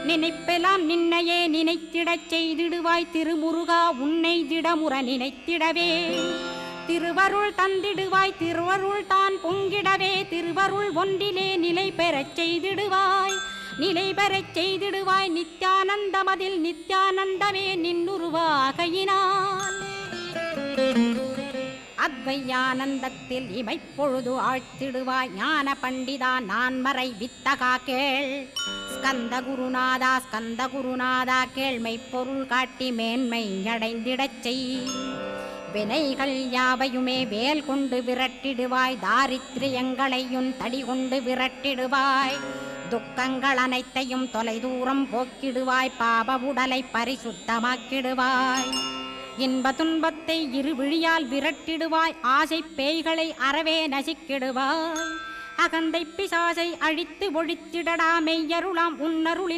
நினைப்பெல்லாம் நின்னையே நினைத்திடச் செய்திடுவாய் திருமுருகா உன்னை திடமுற நினைத்திடவே திருவருள் தந்திடுவாய் திருவருள் தான் பொங்கிடவே திருவருள் ஒன்றிலே நிலை பெறச் செய்திடுவாய் நிலை பெறச் செய்திடுவாய் நித்யானந்தமதில் நித்யானந்தமே நின்னுருவாகையினால் அத்வையானந்தத்தில் இமைப்பொழுது ஆழ்த்திடுவாய் ஞான பண்டிதா நான் மறை வித்தகா கேள் ஸ்கந்த குருநாதா கேள்மை பொருள் காட்டி மேன்மை அடைந்திடச் செய் வினைகள் யாவையுமே வேல் கொண்டு விரட்டிடுவாய் தாரித்ரியங்களையும் தடி கொண்டு விரட்டிடுவாய் துக்கங்கள் அனைத்தையும் தொலைதூரம் போக்கிடுவாய் பாப உடலை பரிசுத்தமாக்கிடுவாய் இன்ப துன்பத்தை இருவிழியால் விரட்டிடுவாய் ஆசை பேய்களை அறவே நசிக்கிடுவாய் அகந்தை பிசாசை அழித்து ஒழித்திடடா மெய்யருளாம் உன்னருளில்